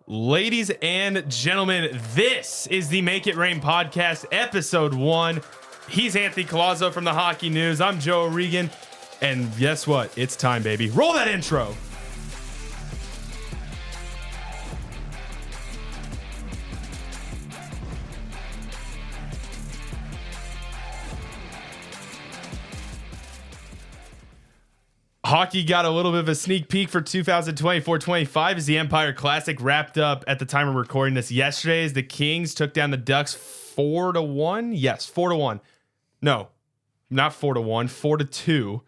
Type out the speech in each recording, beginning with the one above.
Ladies and gentlemen, this is the Make It Rain podcast, episode 1. He's Anthony Collazo from the Hockey News. I'm Joe O'Regan. And guess what? It's time, baby. Roll that intro. Hockey got a little bit of a sneak peek for 2024-25 as the Empire Classic wrapped up at the time of recording this yesterday as the Kings took down the Ducks 4-1. Yes, 4-1. No, not 4-1, 4-2.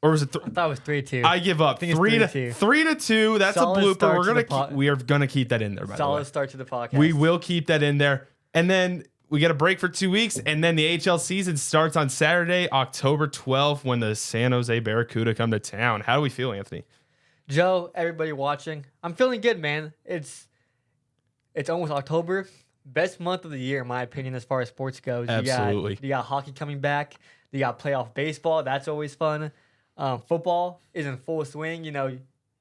Or was it? I thought it was 3-2. I give up. 3-2. That's Solid a blooper. start We are gonna keep that in there. By the way, Solid start to the podcast. we will keep that in there, and then we get a break for 2 weeks, and then the AHL season starts on Saturday, October 12th, when the San Jose Barracuda come to town. How do we feel, Anthony? Joe, everybody watching, I'm feeling good, man. It's almost October. Best month of the year, in my opinion, as far as sports goes. Absolutely. You got hockey coming back. You got playoff baseball. That's always fun. Football is in full swing. You know,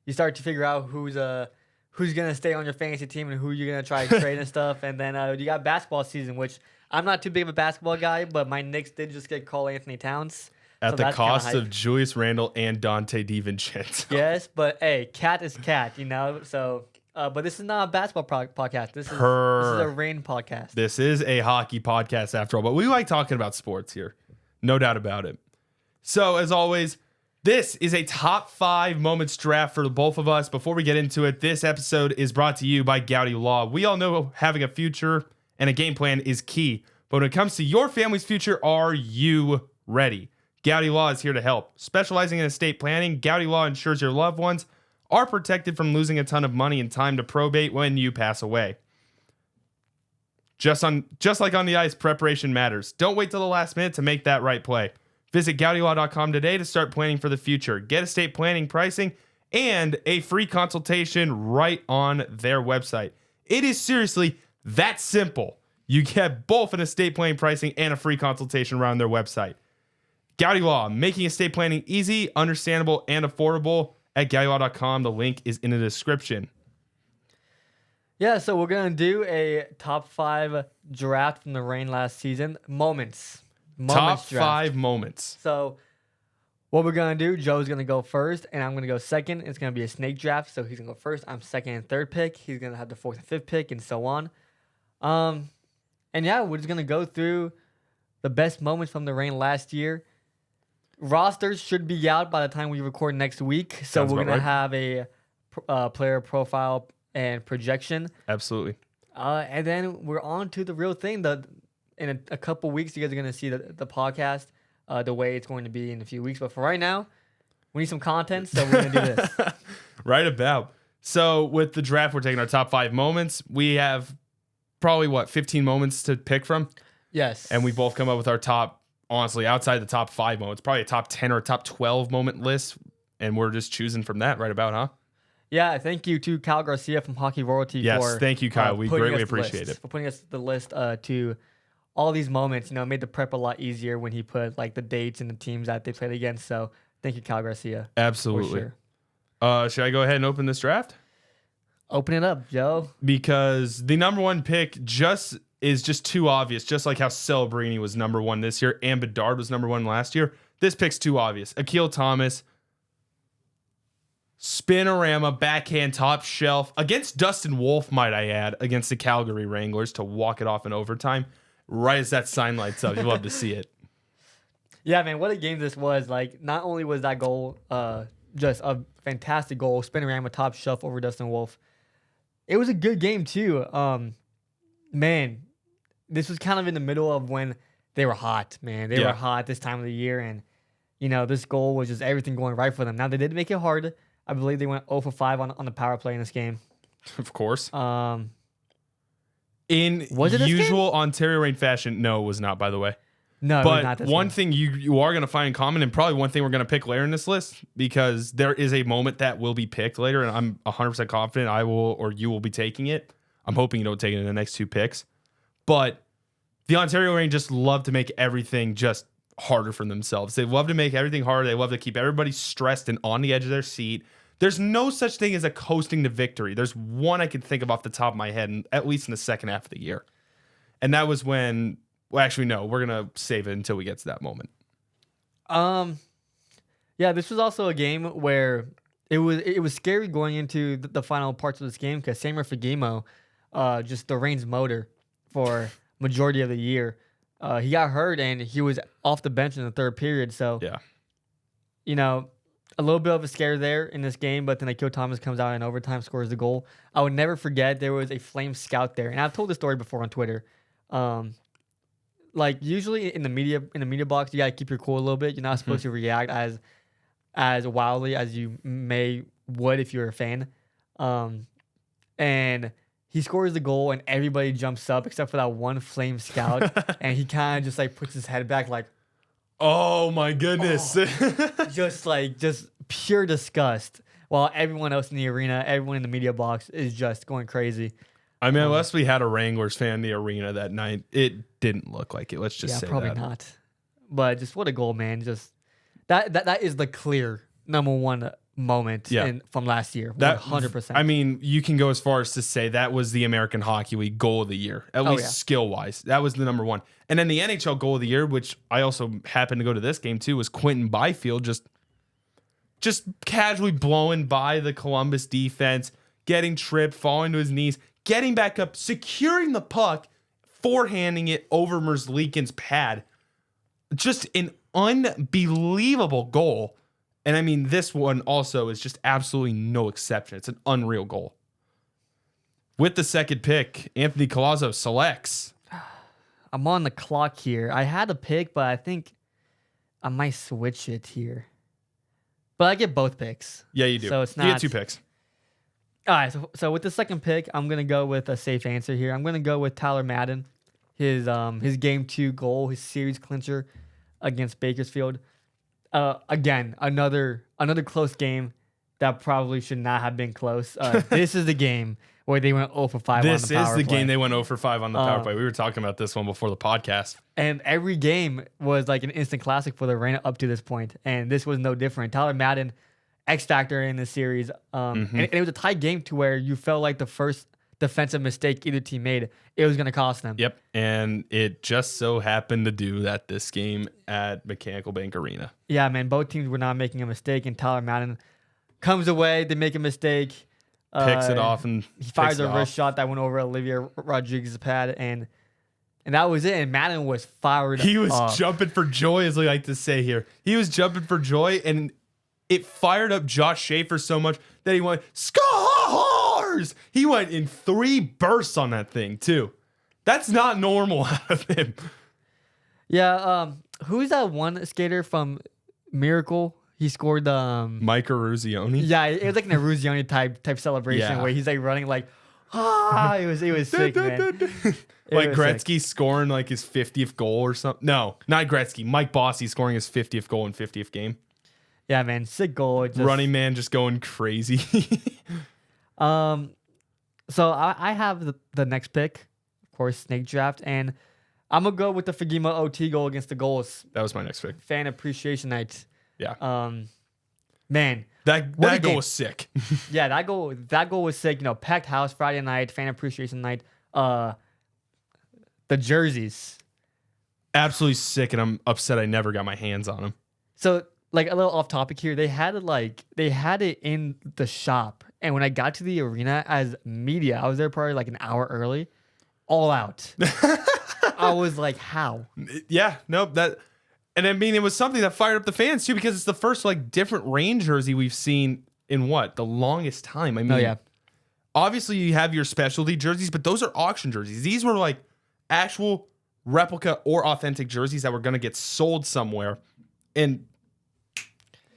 you start to figure out who's gonna stay on your fantasy team and who you're gonna try to trade and stuff. And then you got basketball season, which I'm not too big of a basketball guy, but my Knicks did just get Karl Anthony Towns. At the cost of Julius Randle and Dante DiVincenzo. Yes, but hey, cat is cat, you know. So, but this is not a basketball podcast. This is a rain podcast. This is a hockey podcast after all, but we like talking about sports here, no doubt about it. So, as always, this is a top 5 moments draft for both of us. Before we get into it, this episode is brought to you by Gowdy Law. We all know having a future and a game plan is key, but when it comes to your family's future, are you ready? Gowdy Law is here to help. Specializing in estate planning, Gowdy Law ensures your loved ones are protected from losing a ton of money and time to probate when you pass away. Just like on the ice, preparation matters. Don't wait till the last minute to make that right play. Visit GowdyLaw.com today to start planning for the future. Get estate planning pricing and a free consultation right on their website. It is seriously that simple. You get both an estate planning pricing and a free consultation right on their website. Gowdy Law, making estate planning easy, understandable, and affordable at GowdyLaw.com. The link is in the description. Yeah, so we're going to do a top 5 draft from the Reign last season. Moments Top draft. 5 moments. So what we're going to do, Joe's going to go first, and I'm going to go second. It's going to be a snake draft, so he's going to go first. I'm second and third pick. He's going to have the 4th and 5th pick, and so on. And yeah, we're just going to go through the best moments from the Reign last year. Rosters should be out by the time we record next week, so Sounds we're about going to have a player profile and projection. Absolutely. And then we're on to the real thing. In a couple weeks, you guys are going to see the podcast the way it's going to be in a few weeks. But for right now, we need some content, so we're going to do this. Right about. So with the draft, we're taking our top 5 moments. We have probably, 15 moments to pick from? Yes. And we both come up with our top, honestly, outside the top 5 moments, probably a top 10 or a top 12 moment list. And we're just choosing from that right about, huh? Yeah, thank you to Kyle Garcia from Hockey Royalty. Yes, thank you, Kyle. We greatly appreciate it. For putting us the list to all these moments. You know, it made the prep a lot easier when he put like the dates and the teams that they played against. So thank you, Kyle Garcia. Absolutely. For sure. Should I go ahead and open this draft? Open it up, Joe. Because the number 1 pick is just too obvious. Just like how Celebrini was number 1 this year and Bedard was number 1 last year. This pick's too obvious. Akil Thomas, spinorama, backhand, top shelf against Dustin Wolf, might I add, against the Calgary Wranglers to walk it off in overtime. Right as that sign lights up, you love to see it. Yeah, man, what a game this was. Like, not only was that goal just a fantastic goal, spinorama, top shelf over Dustin Wolf, it was a good game too. Man, this was kind of in the middle of when they were hot, man. They were hot this time of the year, and, you know, this goal was just everything going right for them. Now, they did make it hard. I believe they went 0 for 5 on the power play in this game. Of course. Was it usual Ontario Reign fashion, no, it was not, by the way. No, but not this one game. thing you are going to find in common, and probably one thing we're going to pick later in this list, because there is a moment that will be picked later, and I'm 100% confident I will or you will be taking it. I'm hoping you don't take it in the next 2 picks. But the Ontario Reign just love to make everything just harder for themselves. They love to make everything harder. They love to keep everybody stressed and on the edge of their seat. There's no such thing as a coasting to victory. There's one I can think of off the top of my head, and at least in the second half of the year. And that was when, well, actually, no, we're going to save it until we get to that moment. Yeah, this was also a game where it was scary going into the final parts of this game because Samer Fagemo, just the Reigns motor for majority of the year, he got hurt and he was off the bench in the third period. So, Yeah. you know, a little bit of a scare there in this game, but then Akil Thomas comes out in overtime, scores the goal. I would never forget there was a Flame scout there, and I've told this story before on Twitter. Like usually in the media box, you gotta keep your cool a little bit. You're not supposed to react as wildly as you would if you're a fan. And he scores the goal, and everybody jumps up except for that one Flame scout, and he kind of just like puts his head back, like, oh my goodness. just pure disgust. While everyone else in the arena, everyone in the media box is just going crazy. I mean, unless we had a Wranglers fan in the arena that night, it didn't look like it. Let's just say probably that. not. But just what a goal, man! Just that is the clear number one moment from last year. 100%. I mean, you can go as far as to say that was the American Hockey League goal of the year, at least skill wise. That was the number one. And then the NHL goal of the year, which I also happened to go to this game too, was Quentin Byfield just casually blowing by the Columbus defense, getting tripped, falling to his knees, getting back up, securing the puck, forehanding it over Merzlikin's pad. Just an unbelievable goal. And I mean, this one also is just absolutely no exception. It's an unreal goal. With the second pick, Anthony Collazo selects. I'm on the clock here. I had a pick, but I think I might switch it here. But I get both picks. Yeah, you do. So it's not. You get two picks. All right. So with the second pick, I'm gonna go with a safe answer here. I'm gonna go with Tyler Madden, his game 2 goal, his series clincher against Bakersfield. Again, another close game that probably should not have been close. This is the game where they went 0 for 5 on the power play. This is the game they went 0 for 5 on the power play. We were talking about this one before the podcast. And every game was like an instant classic for the Reign up to this point. And this was no different. Tyler Madden, X factor in this series. And it was a tight game to where you felt like the first defensive mistake either team made, it was going to cost them. Yep. And it just so happened to do that this game at Mechanical Bank Arena. Yeah, man. Both teams were not making a mistake. And Tyler Madden comes away. They make a mistake. Picks it off and he fires a wrist shot that went over Olivia Rodriguez's pad, and that was it. And Madden was fired. He was up. jumping for joy, as we like to say here. He was jumping for joy, and it fired up Josh Schaefer so much that he went scores. He went in 3 bursts on that thing too. That's not normal out of him. Yeah. Who's that one skater from Miracle? He scored Mike Eruzione. Yeah, it was like an Eruzione type celebration where he's like running like, it was sick, man. Like Gretzky scoring like his 50th goal or something. No, not Gretzky. Mike Bossy scoring his 50th goal in 50th game. Yeah, man, sick goal. Running man just going crazy. So I have the next pick, of course, snake draft, and I'm gonna go with the Fagemo OT goal against the Goals. That was my next pick. Fan appreciation night. Yeah. Man, that goal was sick. Yeah, that goal was sick. You know, packed house Friday night, fan appreciation night. The jerseys, absolutely sick, and I'm upset I never got my hands on them. So, like a little off topic here, they had it in the shop, and when I got to the arena as media, I was there probably like an hour early, all out. I was like, how? Yeah, no, that. And I mean, it was something that fired up the fans too, because it's the first like different rain jersey we've seen in the longest time. I mean, obviously you have your specialty jerseys, but those are auction jerseys. These were like actual replica or authentic jerseys that were going to get sold somewhere, and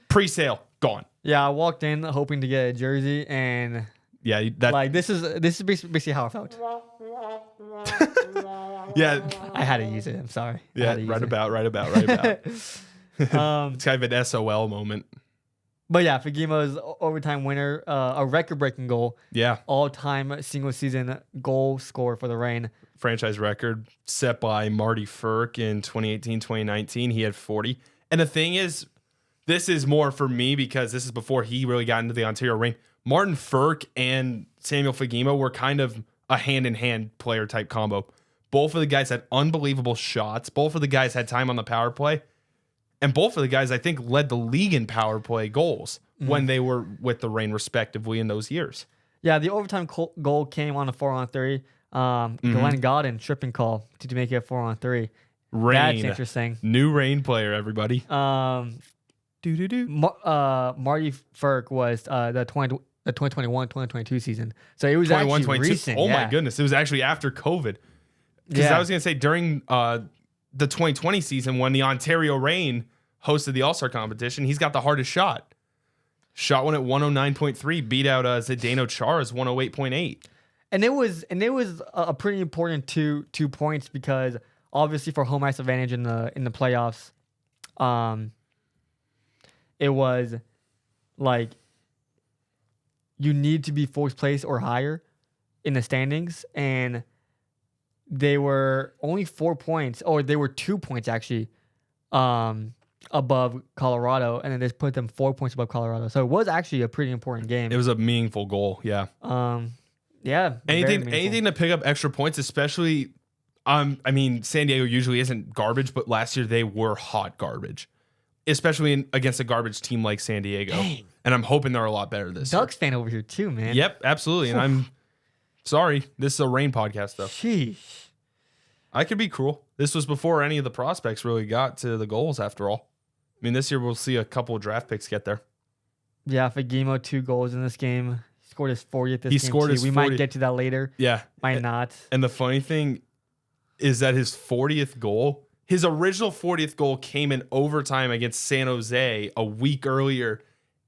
pre-sale gone. Yeah, I walked in hoping to get a jersey, and this is basically how I felt. Yeah, I had to use it. I'm sorry. Yeah, right about. It's kind of an SOL moment. But yeah, Fagemo's overtime winner, a record-breaking goal. Yeah, all-time single-season goal scorer for the Reign. Franchise record set by Marty Firk in 2018-2019. He had 40. And the thing is, this is more for me because this is before he really got into the Ontario Reign. Martin Ferk and Samuel Fagemo were kind of a hand-in-hand player type combo. Both of the guys had unbelievable shots. Both of the guys had time on the power play. And both of the guys, I think, led the league in power play goals when they were with the Reign, respectively, in those years. Yeah, the overtime goal came on a 4-on-3. Glenn Godden tripping call to make it a 4-on-3. Reign. That's interesting. New Reign player, everybody. Marty Ferk was the 2021-2022 season. So it was actually recent. Oh, my goodness. It was actually after COVID. Because I was going to say, during the 2020 season, when the Ontario Reign hosted the All-Star competition, he's got the hardest shot. Shot one at 109.3, beat out Zdeno Chara's 108.8. And it was a pretty important two points because obviously for home ice advantage in the playoffs, it was like you need to be fourth place or higher in the standings, and they were only 4 points, or they were 2 points actually, above Colorado, and then they put them 4 points above Colorado. So it was actually a pretty important game. It was a meaningful goal, yeah. Yeah. Anything to pick up extra points, especially. I mean, San Diego usually isn't garbage, but last year they were hot garbage, especially against a garbage team like San Diego. Dang. And I'm hoping they're a lot better this year. Ducks fan over here too, man. Yep, absolutely. And I'm sorry, this is a Reign podcast, though. Sheesh. I could be cruel. This was before any of the prospects really got to the goals, after all. I mean, this year we'll see a couple of draft picks get there. Yeah, Fagemo 2 goals in this game. He scored his 40th this game. He scored his 40th. We might get to that later. Yeah. Might not. And the funny thing is that his 40th goal, his original 40th goal came in overtime against San Jose a week earlier,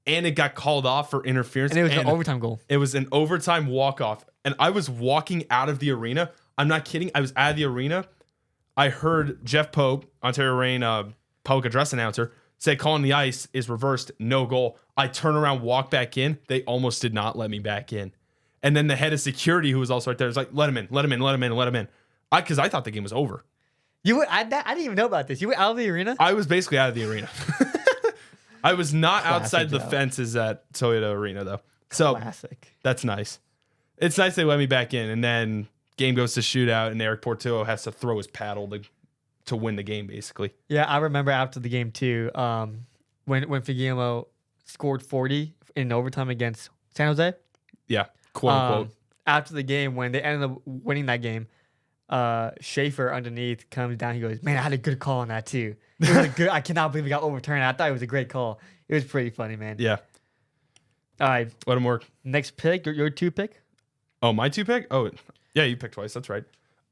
and it got called off for interference. And it was an overtime goal. It was an overtime walk-off. And I was walking out of the arena. I'm not kidding. I was out of the arena. I heard Jeff Pope, Ontario Reign public address announcer, say calling the ice is reversed, no goal. I turn around, walk back in. They almost did not let me back in. And then the head of security, who was also right there, was like, let him in. Because I thought the game was over. I didn't even know about this. You were out of the arena? I was basically out of the arena. I was not outside the Joe. fences at Toyota Arena, though. So Classic. that's nice. It's nice they let me back in. And then game goes to shootout, and Eric Portillo has to throw his paddle to win the game, basically. Yeah, I remember after the game, too, when Fagemo scored 40 in overtime against San Jose. Yeah, quote unquote. After the game, when they ended up winning that game, Schaefer underneath comes down. He goes, "Man, I had a good call on that too. It was a good. I cannot believe it got overturned. I thought it was a great call. It was pretty funny, man." Yeah. All right. Let him work. Next pick, your 2 pick. Oh, my 2 pick? Oh, yeah, you picked twice. That's right.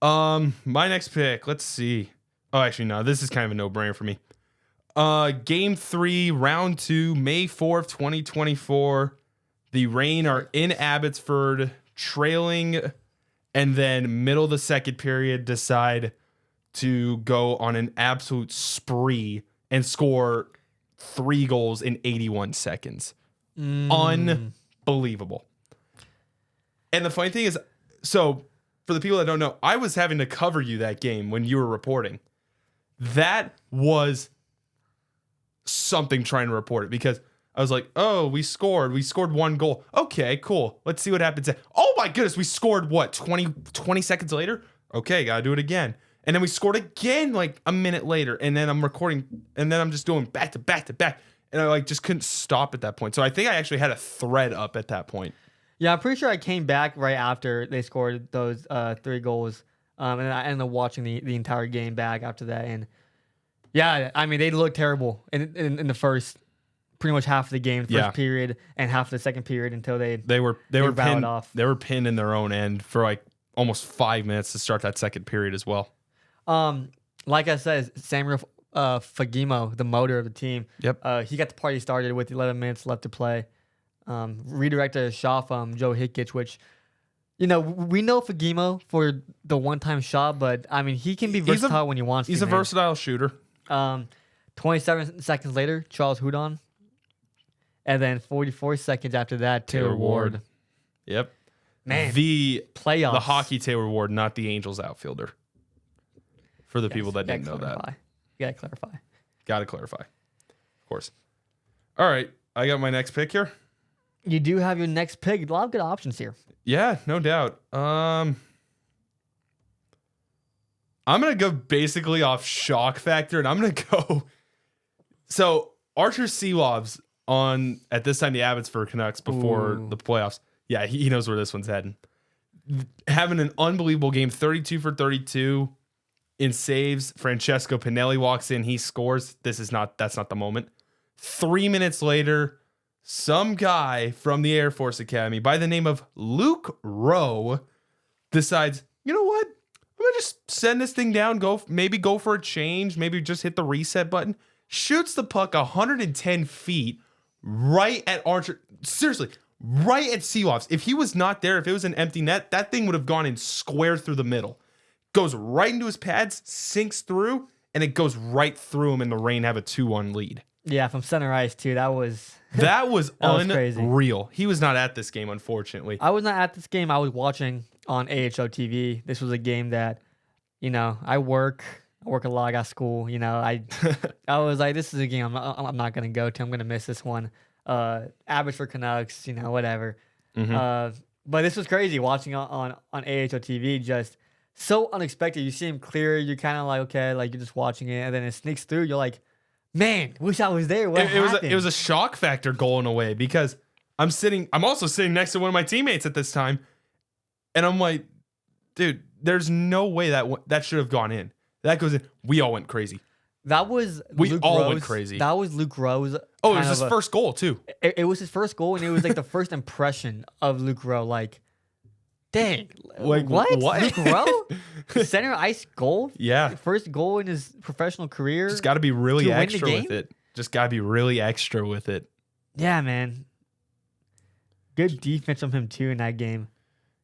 My next pick. Let's see. Oh, actually, no. This is kind of a no-brainer for me. Game 3, round 2, May 4th, 2024. The Reign are in Abbotsford, trailing, and then middle of the second period decide to go on an absolute spree and score 3 goals in 81 seconds. Unbelievable. And the funny thing is, so for the people that don't know, I was having to cover you that game when you were reporting. That was something trying to report it, because I was like, oh, we scored 1 goal. Okay, cool. Let's see what happens. Oh my goodness, we scored what, 20 seconds later? Okay, gotta do it again. And then we scored again like a minute later. And then I'm recording, and then I'm just doing back to back to back. And I just couldn't stop at that point. So I think I actually had a thread up at that point. Yeah, I'm pretty sure I came back right after they scored those 3 goals. And then I ended up watching the entire game back after that. And yeah, I mean, they looked terrible in the first, pretty much half of the game, first period, and half of the second period until they were pinned off. They were pinned in their own end for like almost 5 minutes to start that second period as well. Like I said, Samuel Fagemo, the motor of the team. Yep. He got the party started with 11 minutes left to play. Redirected a shot from Joe Hickich, which, we know Fagemo for the one-time shot, but I mean, he can be versatile when he wants to. He's a versatile shooter. 27 seconds later, Charles Houdon. And then 44 seconds after that, Taylor Ward. Yep. Man, the playoffs. The hockey Taylor Ward, not the Angels outfielder. For the people that didn't know that. You gotta clarify. Gotta clarify. Of course. All right, I got my next pick here. You do have your next pick. A lot of good options here. Yeah, no doubt. I'm gonna go basically off shock factor, and I'm gonna go. So Archer Seelovs on at this time the Abbotsford Canucks before the playoffs. Yeah, he knows where this one's heading. Having an unbelievable game, 32 for 32 in saves. Francesco Pinelli walks in, he scores. That's not the moment. 3 minutes later, some guy from the Air Force Academy by the name of Luke Rowe decides, you know what? I'm gonna just send this thing down, go for a change, maybe just hit the reset button. Shoots the puck 110 feet right at Archer. Seriously, right at Seelovs. If he was not there, if it was an empty net, that thing would have gone in square through the middle. Goes right into his pads, sinks through, and it goes right through him, and the Reign have a 2-1 lead. Yeah, from center ice too. That was unreal. Crazy. He was not at this game, unfortunately. I was not at this game. I was watching on AHO TV. This was a game that, I work a lot. I got school. I was like, this is a game I'm not gonna go to. I'm gonna miss this one. Abbotsford Canucks. Whatever. Mm-hmm. But this was crazy watching on AHO TV. Just so unexpected. You see him clear. You're kind of like, okay, like you're just watching it, and then it sneaks through. You're like, man, wish I was there. What happened? It was a shock factor goal in a way because I'm also sitting next to one of my teammates at this time, and I'm like, dude, there's no way that should have gone in. That goes in. We all went crazy. That was Luke Rose. Went crazy. That was Luke Rose. Oh, it was his first goal too. It was his first goal, and it was like the first impression of Luke Rowe. Like, dang, like what? Luke Rowe, center ice goal. Yeah, first goal in his professional career. Just got to be really extra with it. Just got to be really extra with it. Yeah, man. Good defense from him too in that game.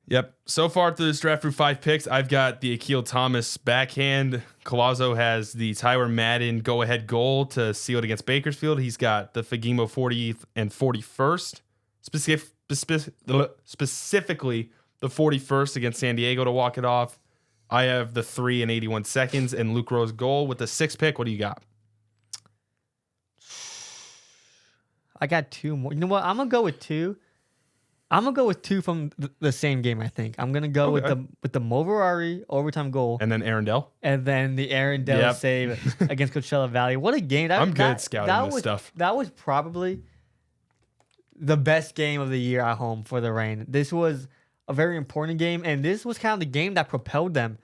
Yep. So far through this draft, through 5 picks, I've got the Akil Thomas backhand. Collazo has the Tyler Madden go-ahead goal to seal it against Bakersfield. He's got the Fagimo 40th and 41st, specifically the 41st against San Diego to walk it off. I have the 3 and 81 seconds and Luke Rowe's goal with the 6th pick. What do you got? I got 2 more. You know what? I'm going to go with 2. I'm gonna go with 2 from the same game. I think I'm gonna go with the Moverari overtime goal, and then Arundel, and then the Arundel save against Coachella Valley. What a game! I'm good scouting this stuff. That was probably the best game of the year at home for the Reign. This was a very important game, and this was kind of the game that propelled them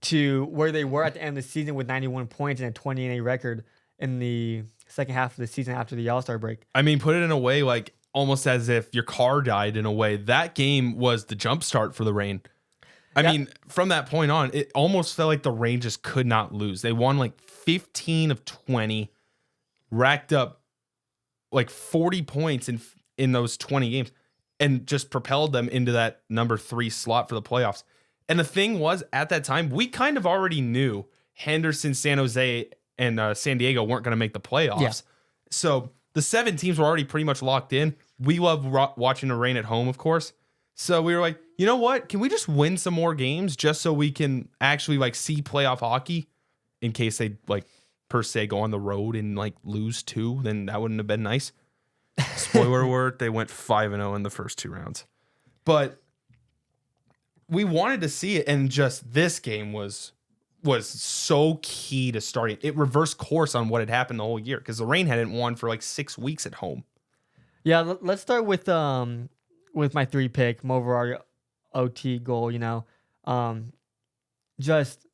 to where they were at the end of the season with 91 points and a 20-8 record in the second half of the season after the All-Star break. I mean, put it in a way like. Almost as if your car died in a way. That game was the jump start for the Reign. I mean, from that point on, it almost felt like the Reign just could not lose. They won like 15 of 20, racked up like 40 points in those 20 games, and just propelled them into that number 3 slot for the playoffs. And the thing was, at that time, we kind of already knew Henderson, San Jose, and San Diego weren't going to make the playoffs. Yeah. So the 7 teams were already pretty much locked in. We love watching the Reign at home, of course. So we were like, you know what? Can we just win some more games just so we can actually like see playoff hockey in case they like per se go on the road and like lose 2? Then that wouldn't have been nice. Spoiler alert, they went 5-0 in the first 2 rounds. But we wanted to see it, and just this game was so key to starting. It reversed course on what had happened the whole year because the Reign hadn't won for like 6 weeks at home. Yeah, let's start with my 3 pick Moverari OT goal. Just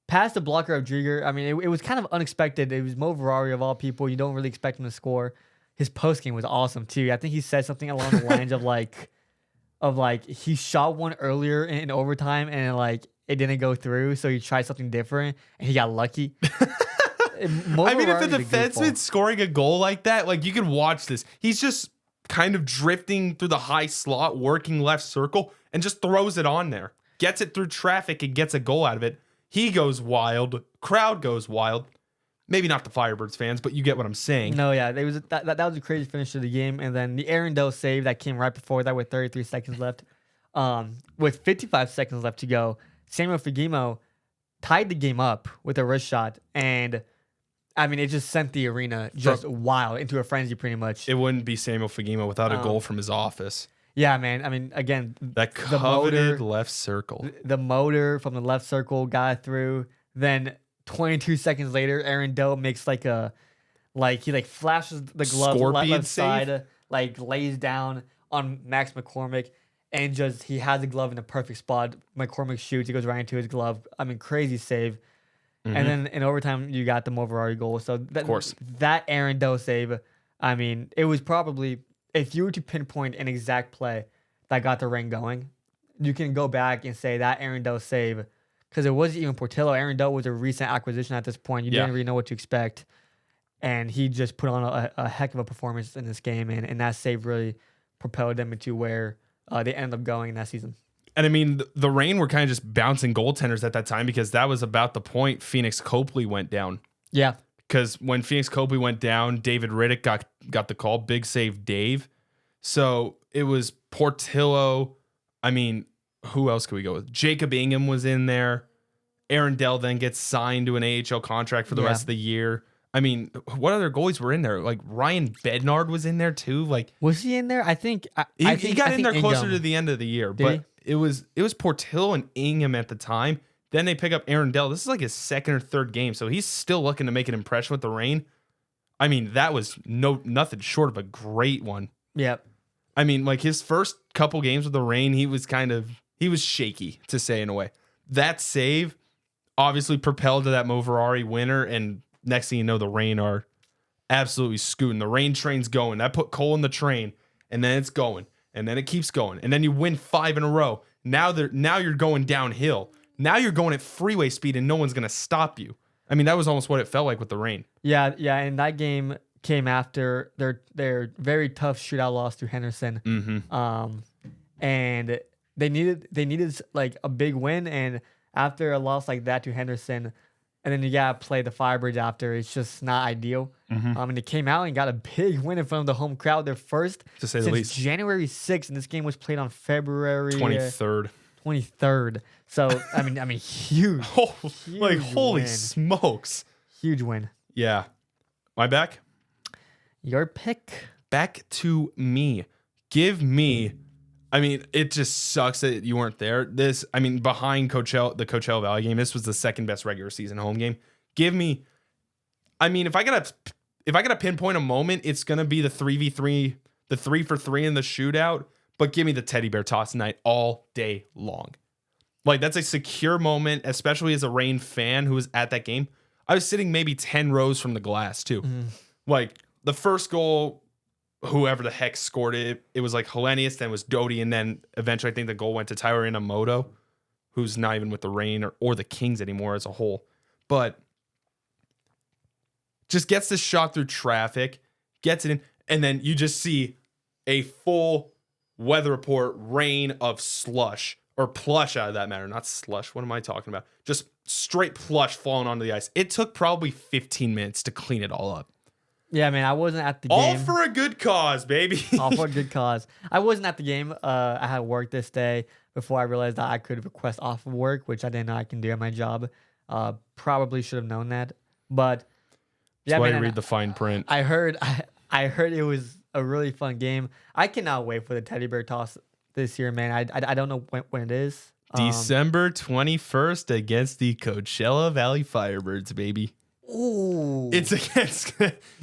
past the blocker of Drieger. I mean, it was kind of unexpected. It was Moverari of all people. You don't really expect him to score. His post game was awesome too. I think he said something along the lines of like he shot one earlier in overtime and like it didn't go through, so he tried something different and he got lucky. I mean, if the defenseman's scoring a goal like that, like you can watch this. He's just kind of drifting through the high slot, working left circle, and just throws it on there. Gets it through traffic and gets a goal out of it. He goes wild. Crowd goes wild. Maybe not the Firebirds fans, but you get what I'm saying. No, yeah, that was a crazy finish to the game. And then the Arundel save that came right before that with 33 seconds left. With 55 seconds left to go, Samuel Fagimo tied the game up with a wrist shot, and I mean, it just sent the arena just wild into a frenzy, pretty much. It wouldn't be Samuel Fagemo without a goal from his office. Yeah, man. I mean, again, That coveted left circle. The motor from the left circle got through. Then 22 seconds later, Aaron Dell makes he flashes the glove left side, lays down on Max McCormick, and he has the glove in the perfect spot. McCormick shoots, he goes right into his glove. I mean, crazy save. Mm-hmm. And then in overtime, you got the Moverari goal. So of course, that Aaron Dell save, I mean, it was probably, if you were to pinpoint an exact play that got the Reign going, you can go back and say that Aaron Dell save, because it wasn't even Portillo. Aaron Dell was a recent acquisition at this point. You didn't really know what to expect. And he just put on a heck of a performance in this game. And that save really propelled them into where they ended up going in that season. And I mean, the Reign were kind of just bouncing goaltenders at that time, because that was about the point Phoenix Copley went down. Yeah. Because when Phoenix Copley went down, David Riddick got the call. Big save, Dave. So it was Portillo. I mean, who else could we go with? Jacob Ingham was in there. Aaron Dell then gets signed to an AHL contract for the rest of the year. I mean, what other goalies were in there? Like Ryan Bednard was in there too. Like, was he in there? I think he got in there closer to the end of the year. But it was Portillo and Ingham at the time. Then they pick up Aaron Dell. This is like his second or third game, so he's still looking to make an impression with the Reign. I mean, that was nothing short of a great one. Yep. I mean, like his first couple games with the Reign, he was shaky, to say in a way. That save obviously propelled to that Moverari winner, and next thing you know, the Reign are absolutely scooting. The Reign train's going. That put Cole in the train, and then it's going, and then it keeps going, and then you win 5 in a row. Now you're going downhill. Now you're going at freeway speed, and no one's gonna stop you. I mean, that was almost what it felt like with the Reign. Yeah, and that game came after their very tough shootout loss to Henderson. Mm-hmm. And they needed like a big win, and after a loss like that to Henderson, and then you gotta play the Firebirds after, it's just not ideal. Mm-hmm. And they came out and got a big win in front of the home crowd. Their first to say the least. January 6th, and this game was played on February 23rd. 23rd. So I mean, huge. Holy win. Smokes! Huge win. Yeah. My back. Your pick. Back to me. Give me. I mean, it just sucks that you weren't there. Behind the Coachella Valley game, this was the second best regular season home game. Give me. I mean, if I gotta pinpoint a moment, it's gonna be the 3v3, the 3-for-3 in the shootout. But give me the teddy bear toss tonight all day long. Like, that's a secure moment, especially as a Reign fan who was at that game. I was sitting maybe 10 rows from the glass too. Mm-hmm. Like the first goal, whoever the heck scored it, it was like Hellenius, then was Doty, and then eventually I think the goal went to Tyler Inamoto, who's not even with the Reign or the Kings anymore as a whole. But just gets this shot through traffic, gets it in, and then you just see a full weather report rain of slush, or plush out of that matter, not slush. What am I talking about? Just straight plush falling onto the ice. It took probably 15 minutes to clean it all up. Yeah, man, I wasn't at the game. All for a good cause, baby. All for a good cause. I wasn't at the game. I had work this day before I realized that I could request off of work, which I didn't know I can do at my job. Probably should have known that. But yeah, that's why you read the fine print. I heard it was a really fun game. I cannot wait for the teddy bear toss this year, man. I don't know when it is. December 21st against the Coachella Valley Firebirds, baby. Ooh. It's against,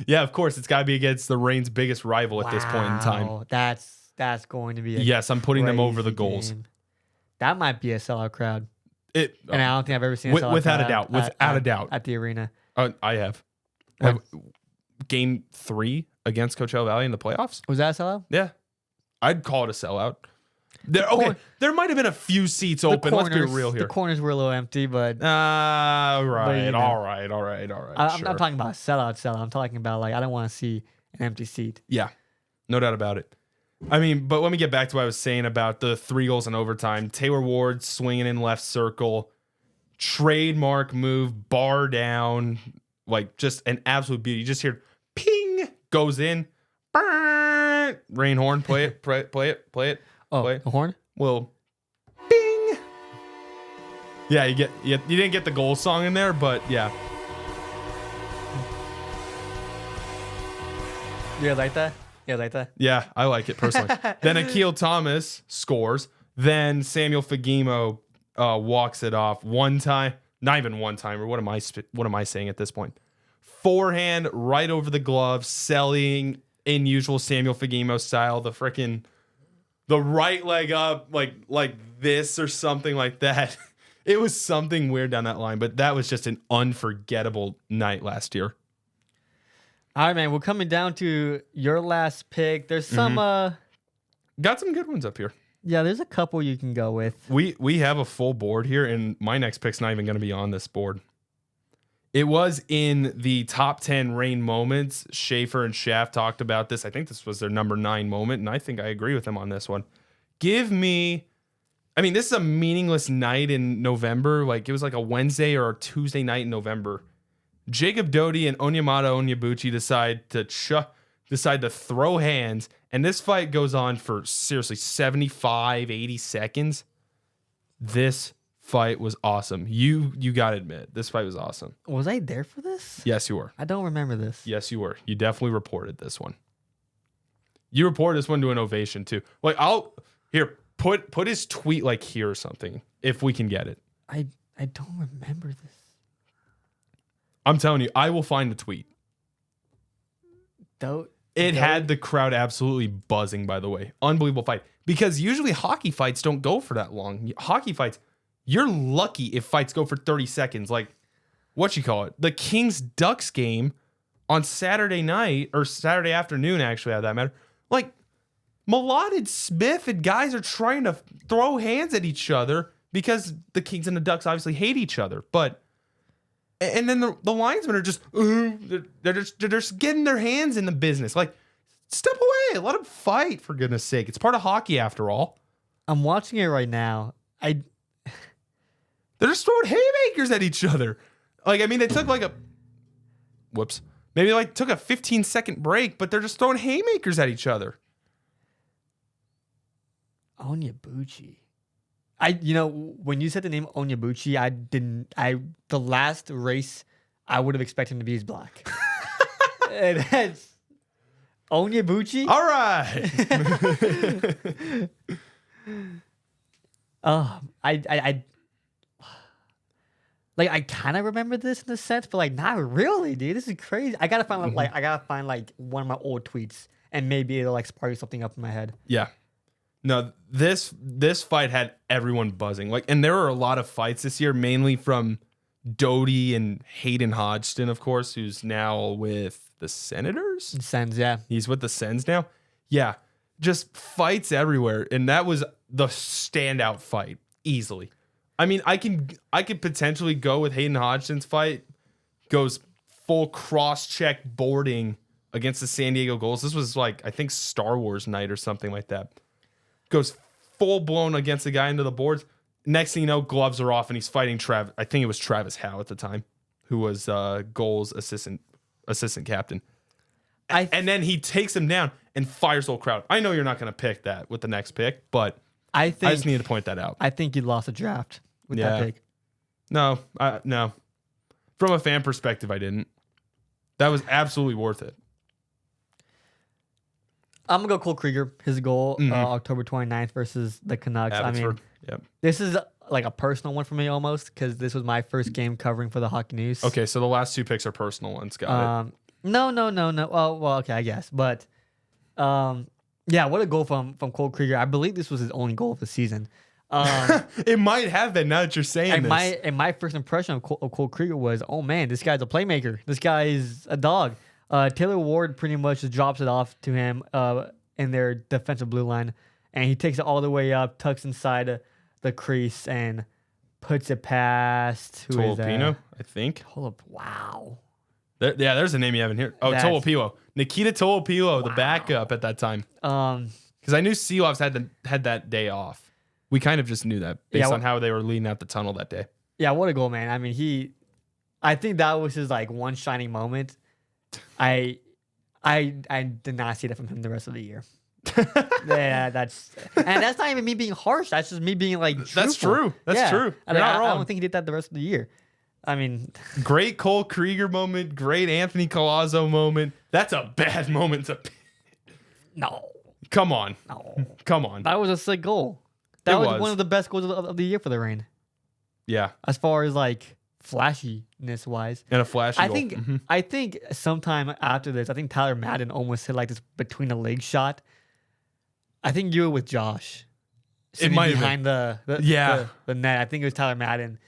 yeah, of course, it's got to be against the Reign's biggest rival at this point in time. That's going to be yes, I'm putting them over the goals. Game. That might be a sellout crowd. And I don't think I've ever seen a sellout without crowd a doubt. At the arena. I have. Game 3 against Coachella Valley in the playoffs. Was that a sellout? Yeah. I'd call it a sellout. There might have been a few seats open. Let's be real here. The corners were a little empty, but all right. I'm not talking about sellout. I'm talking about, like, I don't want to see an empty seat. Yeah, no doubt about it. I mean, but let me get back to what I was saying about the 3 goals in overtime. Taylor Ward swinging in left circle, trademark move, bar down, like just an absolute beauty. You just hear ping, goes in, burn, rain horn, play it. Oh, play. The horn? Well, bing. Yeah, you didn't get the goal song in there, but yeah. You guys like that? You guys like that? Yeah, I like it personally. Then Akil Thomas scores. Then Samuel Fagimo walks it off one time. Not even one time. Or what am I saying at this point? Forehand right over the glove, selling in usual Samuel Fagimo style. The right leg up like this or something like that. It was something weird down that line, but that was just an unforgettable night last year. All right, man. We're coming down to your last pick. There's some Got some good ones up here. yeah, there's a couple you can go with. We have a full board here, and my next pick's not even going to be on this board. It was in the top 10 rain moments. Schaefer and Schaff talked about this. I think this was their number 9 moment, and I think I agree with them on this one. Give me... I mean, this is a meaningless night in November. Like, it was like a Wednesday or a Tuesday night in November. Jacob Doty and Onyemata Onyebuchi decide to throw hands, and this fight goes on for seriously 75, 80 seconds. This fight was awesome. You got to admit, this fight was awesome. Was I there for this? Yes, you were. I don't remember this. Yes, you were. You definitely reported this one. You reported this one to an ovation too. Like, here, put his tweet like here or something if we can get it. I don't remember this. I'm telling you, I will find the tweet. It had the crowd absolutely buzzing, by the way. Unbelievable fight. Because usually hockey fights don't go for that long. Hockey fights, you're lucky if fights go for 30 seconds. Like, the Kings-Ducks game on Saturday night, or Saturday afternoon, actually, how that matter. Like, Malott and Smith and guys are trying to throw hands at each other because the Kings and the Ducks obviously hate each other. And then the linesmen are just, they're just getting their hands in the business. Like, step away. Let them fight, for goodness sake. It's part of hockey, after all. I'm watching it right now. They're just throwing haymakers at each other. Like, I mean, they took maybe took a 15-second break, but they're just throwing haymakers at each other. Onyebuchi. When you said the name Onyebuchi, the last race I would have expected him to be is black. And that's Onyebuchi? All right. I kind of remember this in a sense, but not really, dude. This is crazy. I gotta find one of my old tweets, and maybe it'll spark something up in my head. Yeah. No, this fight had everyone buzzing. And there were a lot of fights this year, mainly from Doty and Hayden Hodgson, of course, who's now with the Senators. Sens, yeah. He's with the Sens now. Yeah, just fights everywhere, and that was the standout fight easily. I mean, I could potentially go with Hayden Hodgson's fight. Goes full cross-check boarding against the San Diego Gulls. This was I think Star Wars night or something like that. Goes full blown against the guy into the boards. Next thing you know, gloves are off and he's fighting I think it was Travis Howe at the time, who was Goals assistant captain. And then he takes him down and fires the whole crowd. I know you're not going to pick that with the next pick, but I just needed to point that out. I think you lost a draft with that pick. No. From a fan perspective, I didn't. That was absolutely worth it. I'm going to go Cole Krieger, his goal, October 29th versus the Canucks. Abbotsford. I mean, This is a personal one for me almost, because this was my first game covering for the Hockey News. Okay, so the last 2 picks are personal ones. Got it. No. Well, okay, I guess. But, yeah, what a goal from Cole Krieger. I believe this was his only goal of the season. It might have been, now that you're saying this. And my first impression of Cole Krieger was, oh, man, this guy's a playmaker. This guy is a dog. Taylor Ward pretty much just drops it off to him in their defensive blue line, and he takes it all the way up, tucks inside the crease, and puts it past Tolopino, I think. Wow. There's a name you haven't heard. Oh, Tolopilo. Nikita Tolopilo, the backup at that time. Because I knew Seeloffs had that day off. We kind of just knew that based on how they were leading out the tunnel that day. Yeah, what a goal, man. I mean, I think that was his one shining moment. I did not see that from him the rest of the year. That's not even me being harsh. That's just me being truthful. That's true. That's true. You're not wrong. I don't think he did that the rest of the year. I mean, Great Cole Krieger moment. Great Anthony Collazo moment. That's a bad moment to. no. Come on. Come on. That was a sick goal. That It was was. one of the best goals of the year for the Reign. Yeah. As far as like flashiness wise. And a flashy goal. I think sometime after this, I think Tyler Madden almost hit like this between the leg shot. I think you were with Josh. Sitting might have behind the net. I think it was Tyler Madden.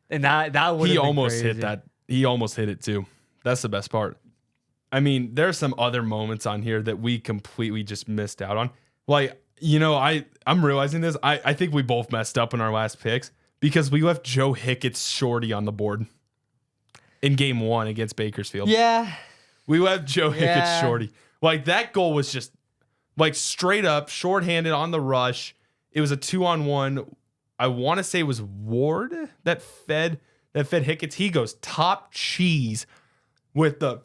And that would He have been almost crazy. hit that. He almost hit it too. That's the best part. I mean, there's some other moments on here that we completely just missed out on. Like, I'm realizing this. I think we both messed up in our last picks because we left Joe Hickett's shorty on the board in game 1 against Bakersfield. Yeah. We left Joe Hickett's shorty. Like, that goal was just like straight up, shorthanded on the rush. It was a 2-on-1. I want to say it was Ward that fed Hickett's. He goes top cheese with the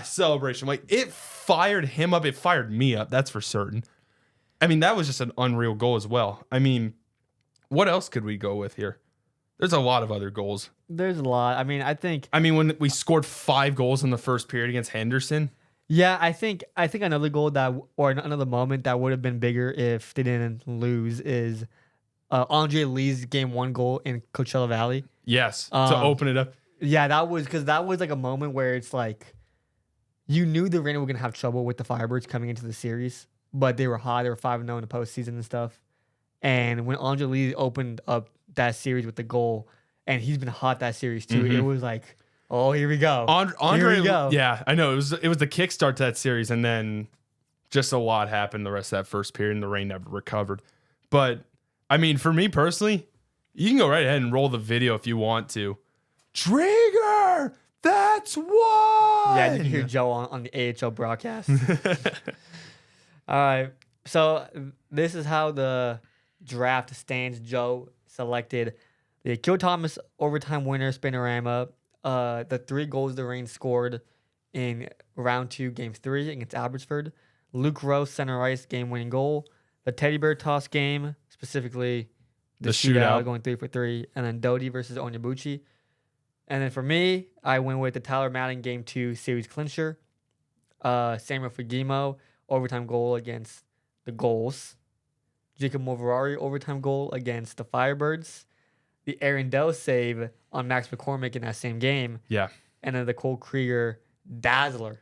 celebration. Like, it fired him up. It fired me up. That's for certain. I mean, that was just an unreal goal as well. I mean, what else could we go with here? There's a lot of other goals. There's a lot. I mean, when we scored 5 goals in the first period against Henderson. Yeah, I think another goal or another moment that would have been bigger if they didn't lose is Andre Lee's game 1 goal in Coachella Valley. Yes, to open it up. Yeah, that was like a moment where it's like you knew the Reign were gonna have trouble with the Firebirds coming into the series, but they were hot. They were 5-0 in the postseason and stuff. And when Andre Lee opened up that series with the goal, and he's been hot that series too, it was like, oh, here we go. Andre, here we go. Yeah, I know. It was the kickstart to that series, and then just a lot happened the rest of that first period, and the Reign never recovered. But, I mean, for me personally, you can go right ahead and roll the video if you want to. Trigger! That's why! Yeah, you can hear Joe on the AHL broadcast. All right. So this is how the draft stands. Joe selected the Akil Thomas overtime winner, Spinorama. The 3 goals the Reign scored in round 2, game 3 against Abbotsford. Luke Rowe, center ice, game-winning goal. The Teddy Bear toss game, specifically the shootout going 3 for 3. And then Doty versus Onyebuchi. And then for me, I went with the Tyler Madden game 2 series clincher. Samuel Fugimo, overtime goal against the Goals. Jacob Moverari, overtime goal against the Firebirds. The Aaron Dell save on Max McCormick in that same game. Yeah. And then the Cole Krieger dazzler.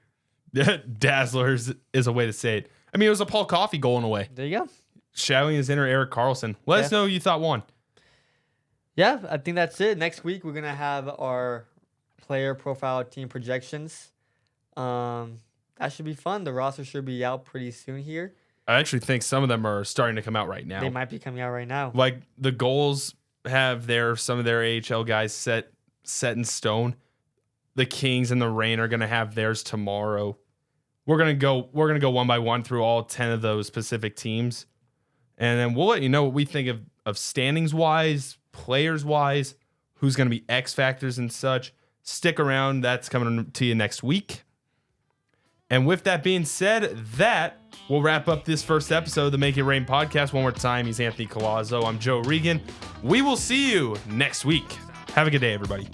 Dazzler is a way to say it. I mean, it was a Paul Coffey goal in a way. There you go. Shouting his inner Eric Carlson. Let us know who you thought won. Yeah, I think that's it. Next week, we're going to have our player profile team projections. That should be fun. The roster should be out pretty soon here. I actually think some of them are starting to come out right now. They might be coming out right now. Like, the goals have some of their AHL guys set in stone. The Kings and the Reign are going to have theirs tomorrow. We're going to go one by one through all 10 of those specific teams. And then we'll let you know what we think of standings wise, players wise, who's going to be X factors and such. Stick around. That's coming to you next week. And with that being said, that will wrap up this first episode of the Make It Rain podcast. One more time, he's Anthony Collazo. I'm Joe O'Regan. We will see you next week. Have a good day, everybody.